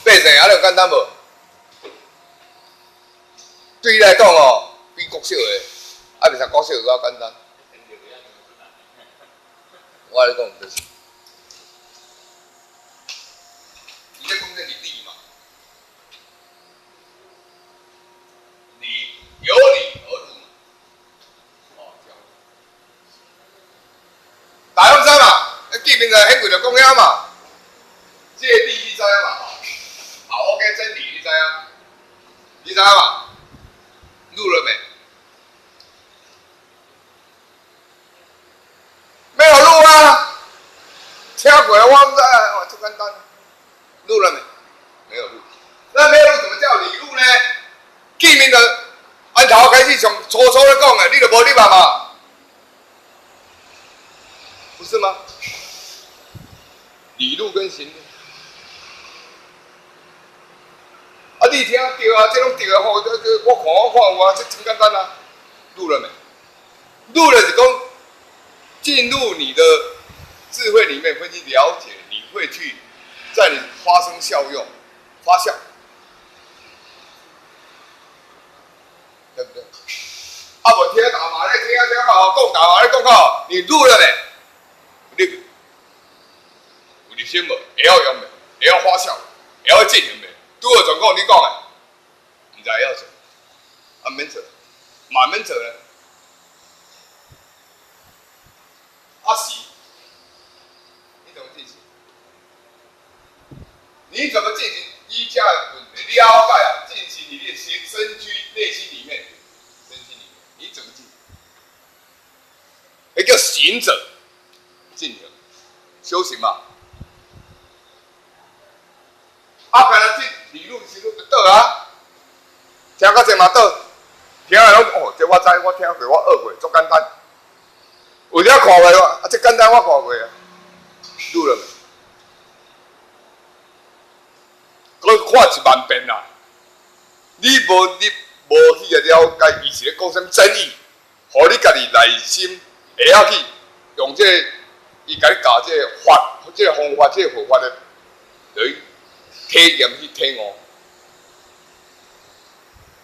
八成还就简单无？对伊来讲哦，比国小的，袂像国小的较简单。我来讲就是，你在讲这是理嘛？理有理而入嘛？哦，大家知嘛？见面就很贵就讲遐嘛，这个理你知影嘛？OK， 真理你知影？你知影嘛？入了没？没有入啊！车过来我唔知，哇，这简单。入了没？没有入。那没有入怎么叫理入呢？见面的按头粗粗的讲的，你就无礼貌嘛，不是吗？理路跟行路。啊，你听对啊，这种对啊，吼，我看有啊，这真简单啊，录了没？录了是讲进入你的智慧里面分析了解，你会去在你发生效用，发酵，对不对？啊，无听大麻咧，听好，讲大麻咧讲好，你录了没？你有入心无？会晓用没？会晓发酵，会晓进行没？拄好状况你讲的，唔知要做，啊免做，慢慢做咧。啊是，你怎么进行？你怎么进行瑜伽的问题？了解啊，进行你的身躯、内心里面，你怎么进行？那叫行者进行修行嘛。啊，干那理路行路就倒啊，听到这嘛倒，听下拢哦，这我知，我听过，我学过，足简单。有了看过无？啊，这简单我看过啊，录了没？佮看10000遍啦。你无去了解，伊是咧讲什么真意，互你家己内心会晓去用这伊甲你教这个法，这个方法，这个佛法的来体验去体悟。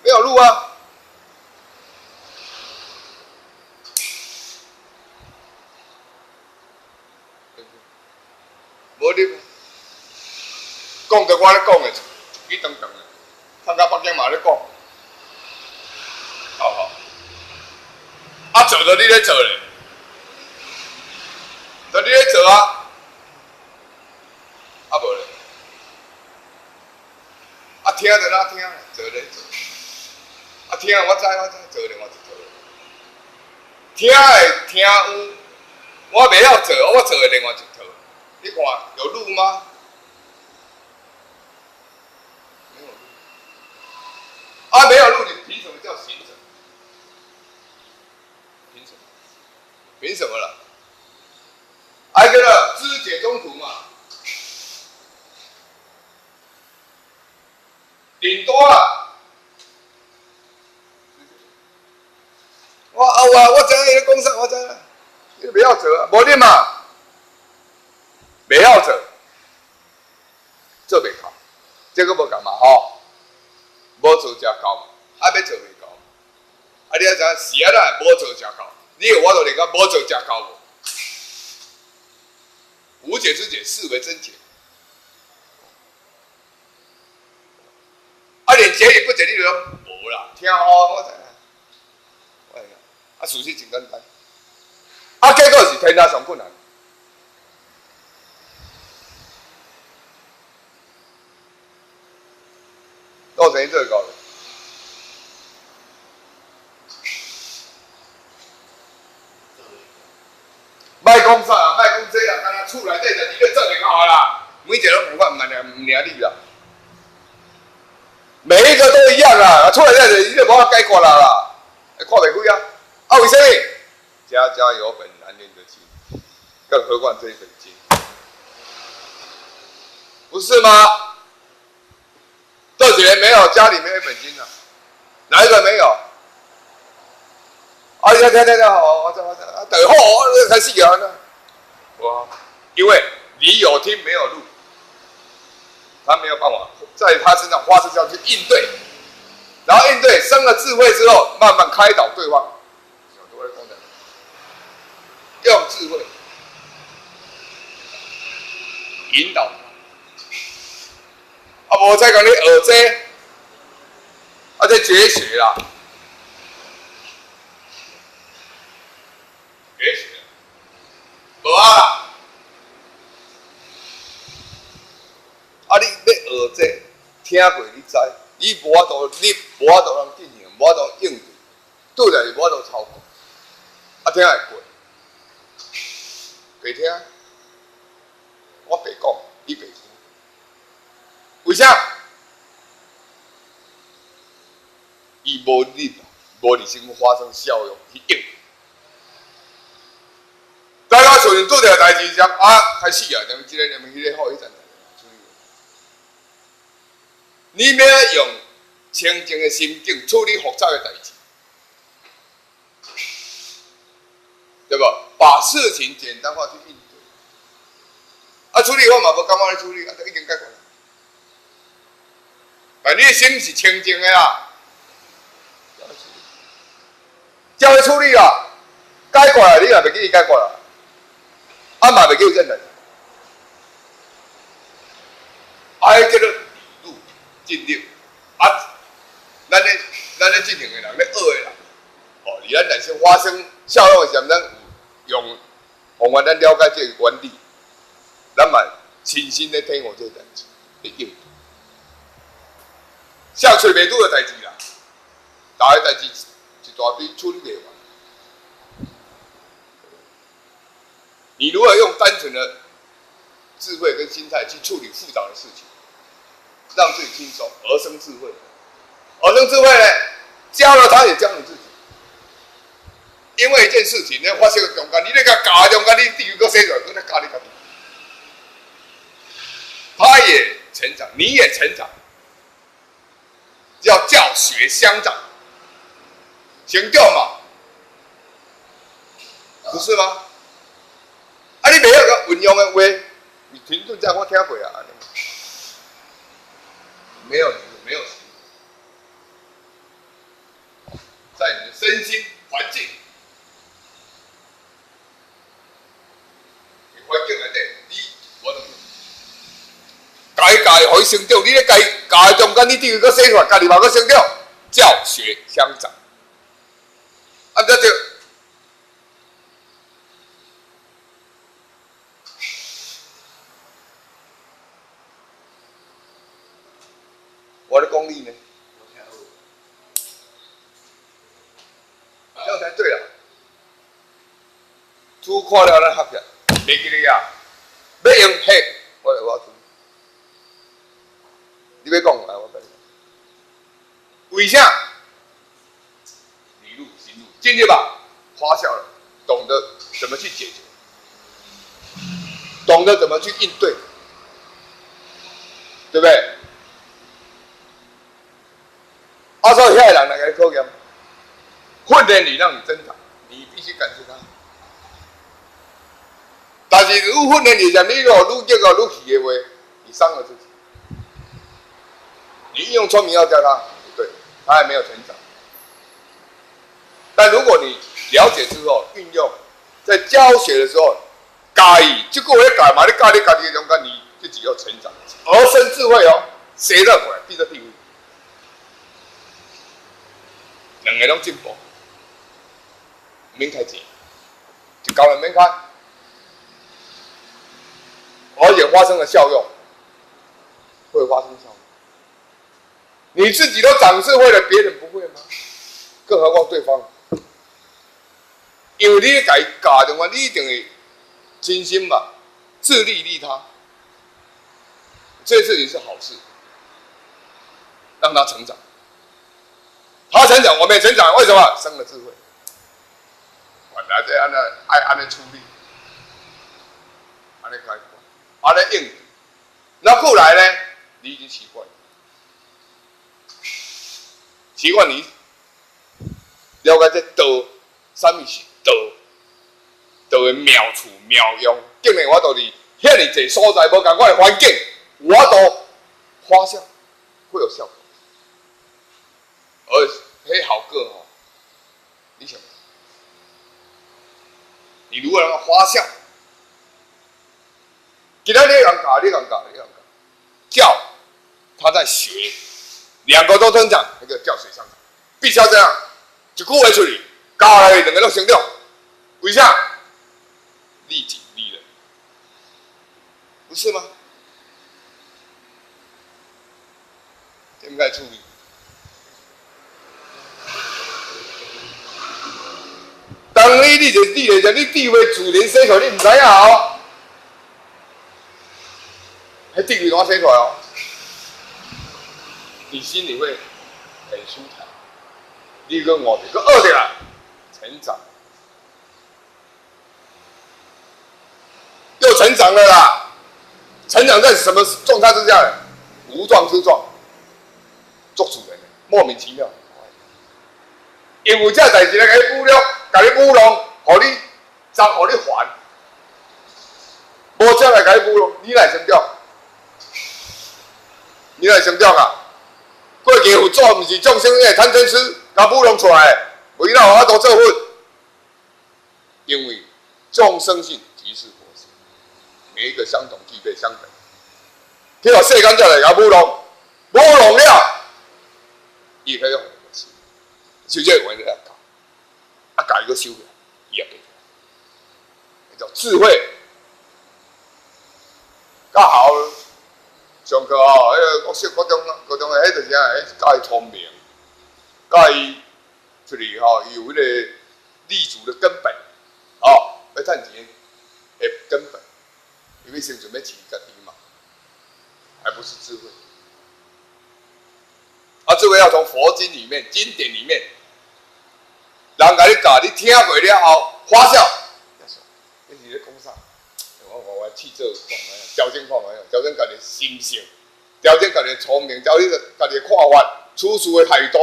没有录啊。无你讲着我咧讲的，一长长的，看到北京嘛咧讲，好，啊做着你咧做咧，着你咧做啊，啊无咧，啊听着哪听，做咧做，啊听我知，做咧我就做咧，听的听有，我袂晓做，我做的另外一套。你看有路吗？没有路。啊，没有路，你凭什么叫行者？凭什么？凭什么了？还有一个知解中途嘛，顶多了。我知影伊咧讲啥，我知影，你不要做啊，无你嘛。袂晓做，做袂到，这个无干嘛吼？无做才到嘛，啊要做袂到，啊你要知影是啊啦，无做才到，你有法度连个无做才到无？无解之解，视为真解。啊连解也不解，你就无啦，听好我知影，啊事实真简单，啊结果是天下上困难。造成这个，卖讲啥啊？卖讲这啦，干那厝内底就你咧做就好啦。每一个拢无法，唔领你啦。每一个都一样啦，厝内底你就无法解决啦。看袂开啊？啊，为什么？家家有本难念的经，更何况这一本经，不是吗？这几年没有，家里没有一本经啊，哪一个没有？啊，听，好，我等候，才是有呢。哇，因为你有听没有录，他没有办法在他身上花时间去应对，然后应对生了智慧之后，慢慢开导对方。用智慧引导。啊，无再讲你学这，啊，这绝学啦，绝学，无啊啦。啊，你要学这，听过你知，你无法度，你无法度通进行，无法度应对，对来是无法度操控，啊，听会过，袂听，我白讲，你袂听。为啥？伊无力，无无伫身发生效用去应。大家像做着代志，讲开始啊，连这个连迄个好一阵处理。你要用清净的心境处理复杂的代志，对吧？把事情简单化去应对。处理我嘛无感觉咧处理，就已经解决了。但你的心是清净的啦，叫伊处理啦，解决了，你也袂记伊解决啦，嘛袂记有这代志。叫做理路尽力，咱咧进行的人，咧学的人，伫咱人生发生效用的时候，咱用方法咱了解这个原理，咱嘛亲身咧体悟这个代志，咧应对。像找袂拄的代志啦，大个代志一大堆处理袂完。你如何用单纯的智慧跟心态去处理复杂的事情，让自己轻松，而生智慧。而生智慧呢，教了他也教你自己。因为一件事情呢发生中间，你咧甲教中间，你地狱搁生出来，搁咧教你家己。他也成长，你也成长，要教学相长，成长嘛，不是吗？你袂晓个运用的话，你停顿在我听过啊，没有没有，在你的身心环境，环境内底，你我都家互伊成长，你咧家中间，你第二个生出来，家己嘛个成长，教学相长，这就。我咧讲你呢，这样才对啦。拄看了咱合起来，袂记你啊，要用嘿，我注意。你要讲，来我跟你讲。为啥？理路行路，进去吧，花销了，懂得怎么去解决，懂得怎么去应对，对不对？所以遐个人来给你考验，训练你让你增长，你必须感谢他。但是如果训练你讲你若愈结果愈气的话，你伤了自己。你用聪明要教他，不对，他还没有成长。但如果你了解之后，运用在教学的时候，加以这个会改嘛？你教你家己中间，你自己要成长，而生智慧哦，谁热过来，必得第一。两个拢进步，免开钱，就高人免开，而且发生了效用，会发生效用。你自己都长智慧了，别人不会吗？更何况对方，因为你家教中啊，你一定会真心嘛，自利利他，这事情是好事，让他成长。他成长，我们也成长，为什么？生了智慧。原来这样的爱安尼处理，安尼开发，安尼应对。那后来呢？你已经习惯了，习惯你了解这道，什么是道？道的妙处妙用，竟然我就是遐尼济所在无共款的环境，我都发酵，会有效果。而迄效果吼，你想，你如果让它发酵，今天你人教，你人教，教他在学，两个都成长，那个教学相长，必须要这样，一句话出去，教下来两个都成长，为啥？利己利人，不是吗？应该处理。当你就是地雷，你地位自然生出来，你唔知影哦。迄地位怎生出来哦？你心里会很舒坦，你跟我的，个二点了，成长，又成长了啦。成长在什么状态之下呢？无状之状，做主人，莫名其妙。因为这代志来给你侮辱，给你侮辱，互你脏，互你烦。无这来给你侮辱，你来成长，你来成长啊！过去有做，毋是众生诶贪嗔痴，甲侮辱出来，为哪有法度做伙？因为众生性即是佛性，每一个相同具备相等。譬如世间才来甲侮辱，侮辱了，伊可以用佛性，就这个原理来教，教伊个修起来，伊也记起来，叫智慧。较好，上课哦，迄个国小、高中诶，迄就是啥？教伊聪明，教伊出去吼，有迄个立足的根本，哦，要赚钱诶根本，因为先准备起家己嘛，还不是智慧。啊，智慧要从佛经里面、经典里面，人甲你教，你听过了后发笑，你是咧讲啥？我去做看卖，调整看卖，调整家己心性，调整家己聪明，调整家己看法，处事的态度，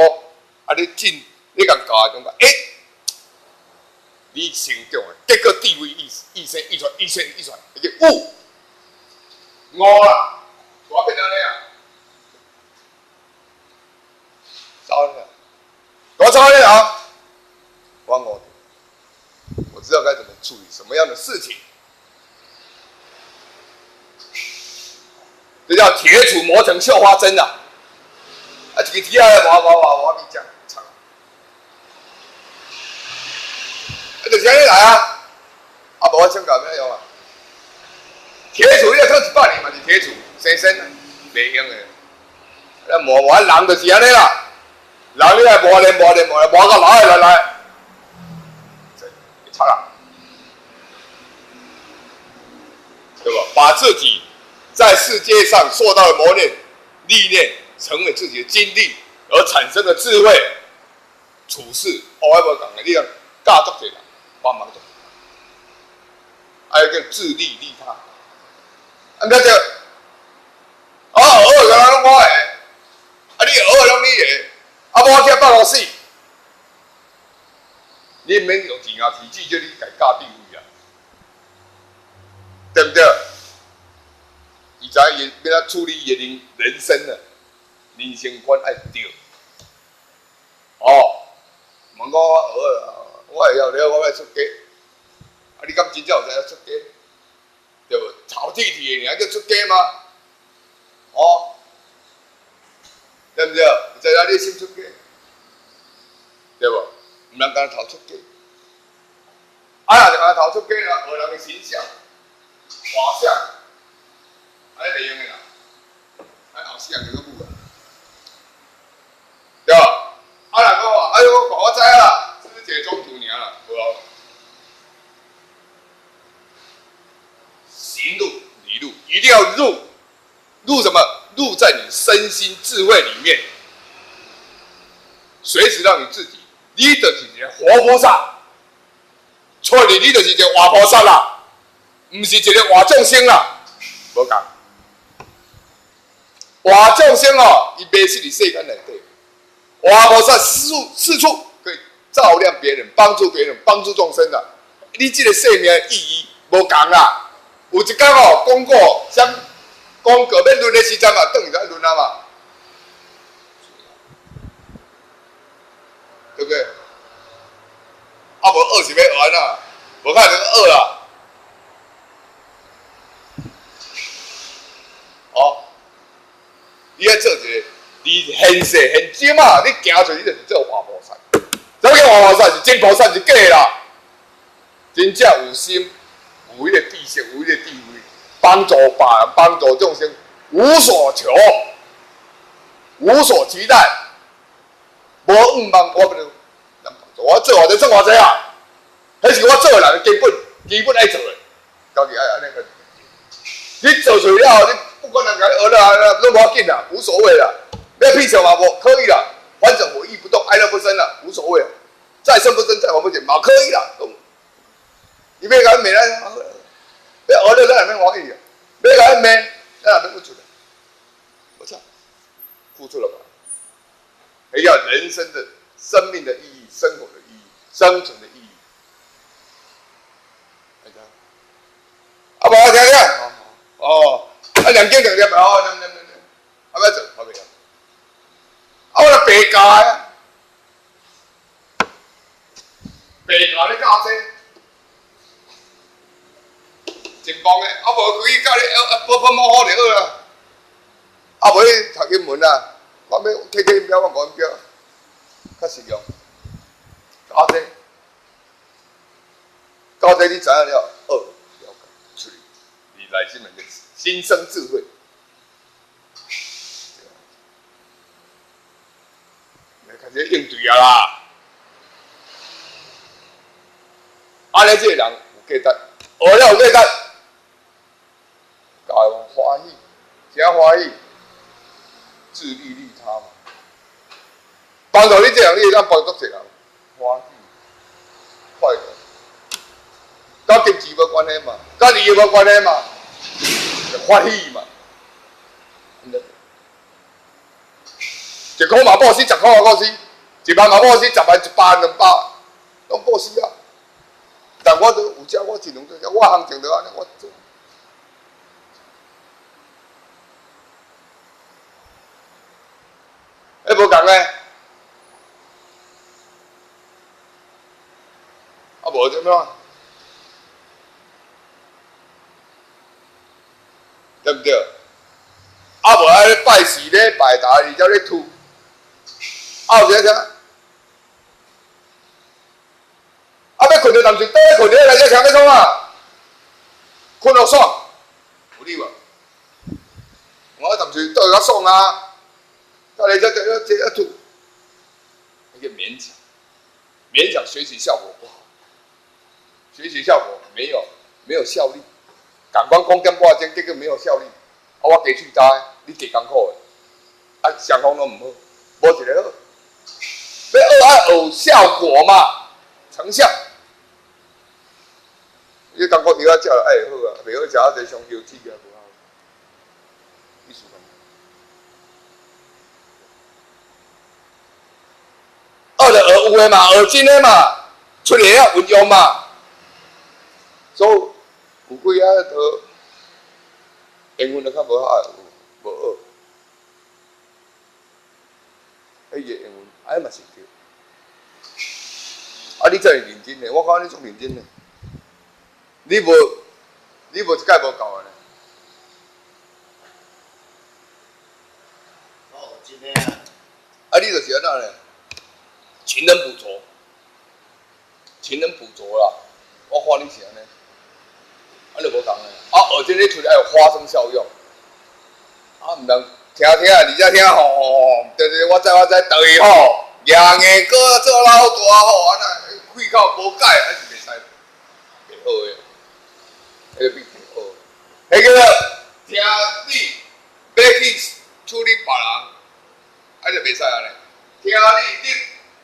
啊，你甲教的感觉，你成长的，结果地位一生一传，已经悟啦，我变安尼啊，糟了，我糟了啊，我知道该怎么处理什么样的事情。这叫铁杵磨成绣花针啊！啊，一个铁来我比讲长，就是安尼来啊！啊，无我想搞咩用啊？铁杵你要做100年嘛是铁杵，生身啊，袂用诶。那磨人就是安尼啦，人你来磨练，磨到老来，差啦，对吧？把自己在世界上受到的磨练、历练，成为自己的经历，而产生的智慧、处事。我无讲的，你讲教足济人，帮忙足，还有个自利利他。啊，那就，学个人拢我会，啊，你学个拢你会，啊，无叫办公死，你免用钱啊，体叫你家教地位啊，对不对？伊知影要怎处理伊的人生啊，人生观爱对。哦，问讲我学啊，我会晓了，我要出家。啊，你敢真正有知影出家？对无？头剃剃的，尔叫出家吗？哦，对不对？有知影你先出家，对无？毋通干头出家。啊，若是干头出家啦，学人的形象、画像。安尼袂用的啦，安后世人就去舞啊，对吧？啊，人讲话，哎呦，我知影啦，只是一个中途尔啦，无咯。行路、理路，一定要入什么？入在你身心智慧里面，随时让你自己，你就是一个活菩萨，错你就是一个活菩萨啦，唔是一个活众生啦，无共。活众生哦，伊袂是伫世间内底，活菩萨四处可以照亮别人，帮助别人，帮助众生的。你这个生命的意义无共啦。有一天哦，讲过讲要轮的时阵嘛，等于在轮啊嘛，对不对？啊，无学是要学安怎？无看能学啦。哦。你要做一个，你现世现今啊，你行出去就是做活菩萨。什么叫活菩萨？是真菩萨是假啦？真正有心，有迄个知识，有迄个智慧，帮助别人，帮助众生，无所求，无所期待，无愿望我不能人帮助。我做我就做我这啊，迄是我做人的基本爱做的，到底爱安尼个。你做出了，你不管人家学了，都无要紧啦，无所谓啦。要屁笑嘛，我可以啦，反正我亦不动，哀乐不生啦，无无所谓啊，再生不生，再还不减，嘛可以啦。你别甲骂咱，要学了咱也免欢喜啊，别甲骂，咱也免付出来，我操，付出了吧？还要人生的、生命的意义、生活的意义、生存的意义。啊，无听听，哦，啊2斤2粒哦，啊，要做，好未啊？啊，我来白教啊，白教你教这。真棒诶！啊，无可以教你波模好就好啦。啊，无你读英文啊，我要 K 音标，我5音标，较实用。教这，教这你知影了，2了解，你内心的心生智慧。开始应对啊啦！安尼这个人有价值，学了有价值。欢喜，真欢喜，自利利他嘛。帮助你这样，你会当帮助一个人，欢喜，快乐。跟经济无关系嘛，跟利益无关系嘛，欢喜嘛。1箍嘛报死，10箍嘛报死，1万嘛报死，10万、100、200，拢报死啊！但我都有遮，我尽量做遮，我行情就安尼，我做。迄无共诶，啊无怎么？对不对？啊无爱咧拜时咧拜大，而且咧吐，啊有一个啥？啊要困着淡水，倒咧困着来遮听要创啊？困落爽，有理无？我淡水倒较爽啊！到来这吐，一个勉强，勉强学习效果不好，学习效果没有效率，感官讲点半钟，结果没有效率。啊，我加去加，你加艰苦的，啊，双方都唔好，无一个好。要学效果嘛，成效。你艰苦除了食了爱好啊，袂好食啊，就伤腰子啊，无好。意思学就学有诶嘛，学真诶嘛，出嚟要运用嘛。所以有几啊都英文都较无好，无学。迄个英文，哎嘛是对。啊，你真会认真诶，我看你足认真诶。你无一届无够诶。哦，真诶啊！啊，你就是安怎咧？勤能补拙，勤能补拙啦。我看你是安尼，啊，就无共诶。啊，学这个出来有发生效用，啊，毋通听，而且听吼，对，我知，对吼，硬硬个做老大吼，安那气口无改，还是袂使，袂好诶。迄个比袂好，迄个听你要去处理别人，啊就袂使安尼。听你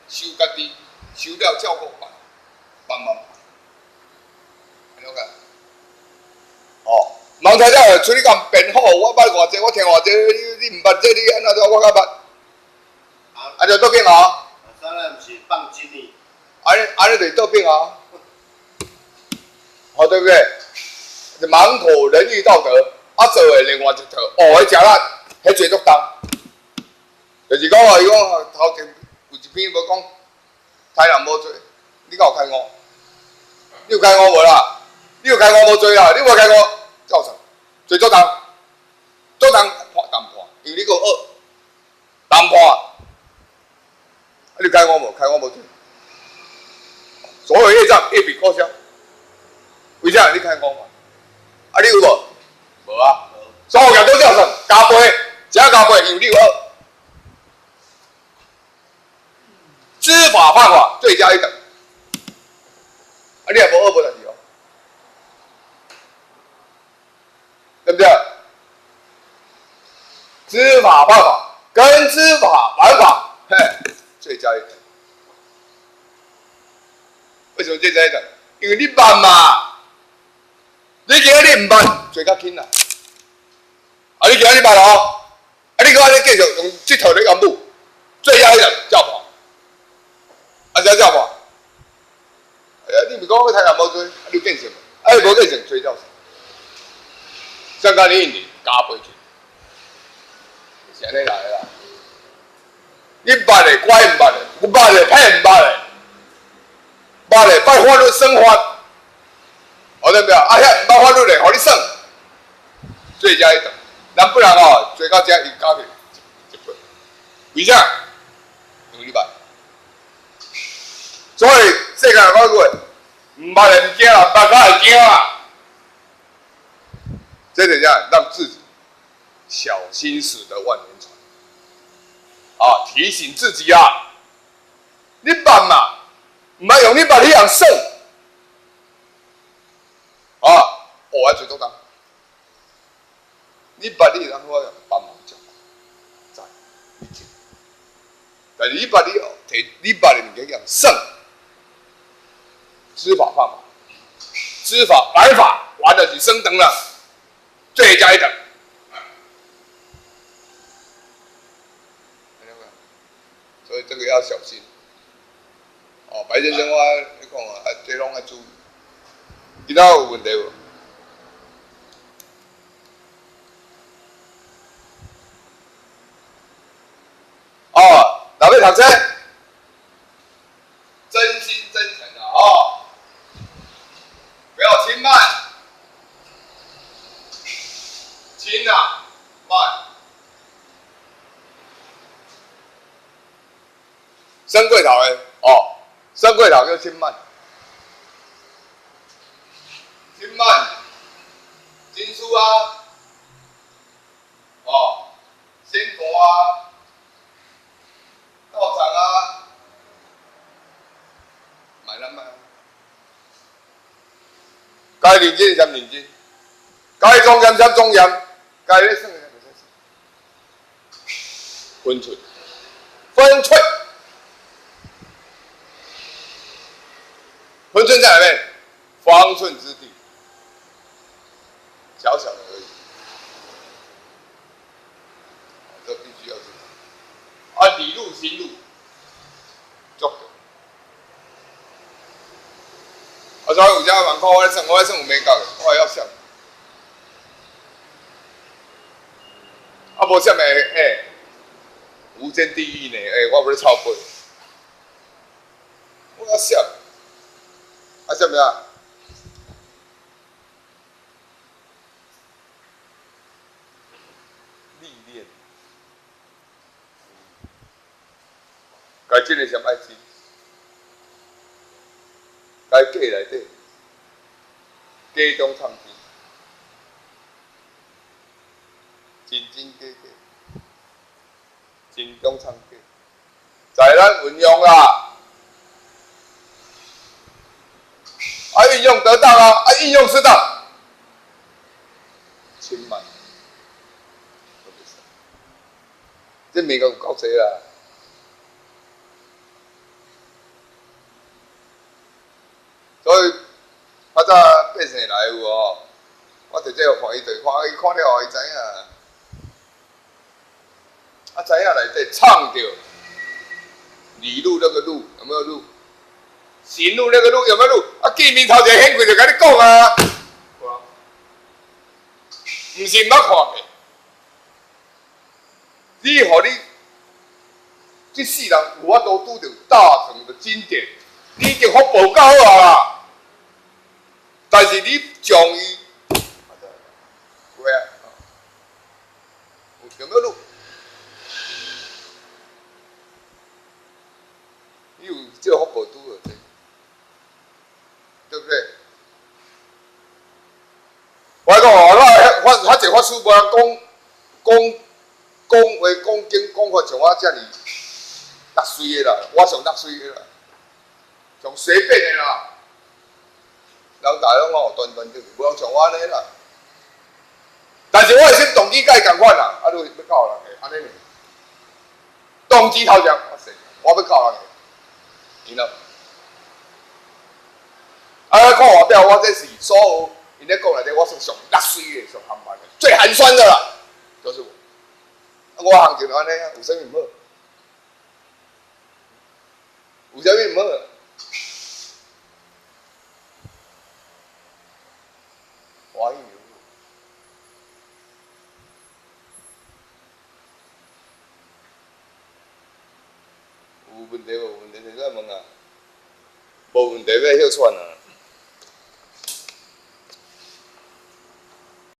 收家己，收了照顾别人，慢慢。了解？哦，盲猜了，出去共辩好，我捌偌济，我听偌济，你毋捌这你安怎我较捌？啊，就倒变啊！当然毋是放金哩。安尼就是倒变啊！哦，对不对？是盲口人欲道德，啊做的另外一套，哦，迄食力，迄做足重。就是讲哦，伊讲头前有一篇无讲台人无做，你敢有开悟？你有开悟无啦？你有开悟无做啦？你无开悟，照常做足重，足重淡判，因为你个学淡判，啊你开悟无？开悟无做，所有业障一笔勾销。为啥？你开悟嘛？啊，你有无？无啊。所有业都照常，加倍，只加倍，因为你有学。知法犯法，罪加一等。啊，你也无学无代志哦，对不对？知法犯法跟知法犯法，嘿，罪加一等。为什么最佳一等？因为你慢嘛，你今日你唔慢，做较紧啦。啊，你今日你慢哦，啊，你讲你继续用这头嚟咁补，最佳一等照跑，啊，怎照跑？哎呀，你唔讲我太阳冇追，你变成，哎，无变成追到啥？香港你印尼加倍去，是安尼来啦。你捌的怪唔捌的，不捌的太唔捌的，捌的拜法律生法，我懂没有？啊，遐唔捌法律的，互你算，最佳一等。咱不然哦，最到这伊加起一倍，为啥？因为你捌。所以世界人讲过，唔捌的唔惊啦，捌才会惊啦。这等下让自己小心驶得万年船啊！提醒自己啊，你捌嘛，唔系用你捌去样算啊！我最多当，你捌你当我帮忙讲，在你听，但是你捌你摕你捌的物件样算，知法犯法，知法犯法，完了就升等了。最佳一等，所以这个要小心。哦，白先生，你讲啊，这拢要注意。其他有问题无？哦，哪位读册？真心真诚的哦，不要轻慢。轻啊，慢，升过头的哦，升过头叫轻慢，轻慢，经书啊，哦，仙佛啊，道场啊，买了买，该认真才认真，该庄严才庄严。该咧算嘅分寸，分寸，分寸在哪边？方寸之地，小小的而已。这必须要知道。啊，理路行路，足。啊，所以有家人讲我咧算有美感，我也要想。啊，无啥物无间地狱呢？我不是超过，我要想，啊，什么啊？历练，该真的先爱真，该假内底，假中藏真。真真假假，真中藏假，在咱运用啦，啊运用得当啊，啊运用适当，轻慢，这每个有够济啦。所以较早百姓来有哦，我直接有看伊对，看了后伊知影。啊，知影内底唱着理路那个路有没有路？行路那个路有没有路？啊，见面头前显贵就跟你讲啊，唔是唔捌看嘅。你互你这世人有法度拄着大乘的经典，你已经福报够好啦。但是你将伊，对啊，有没有路？你有这个福报拄了，对不对？我讲哦，我一法师无人讲话讲经讲法像我遮尔落水的啦，我上落水的啦，上随便的啦。人大拢讲断断就是，无人像我安尼啦。但是我会先动机甲伊共款啦，啊，你要教人个安尼呢？动机头前，我要教人个，然后看外表，我这是所有因咧讲内底，我算上辣水的、上寒酸的、最寒酸的了，就是我。我行情就安尼啊，有啥物唔好？有啥物唔好？欢喜。有问题无问题，就再问啊。无问题要休喘啊。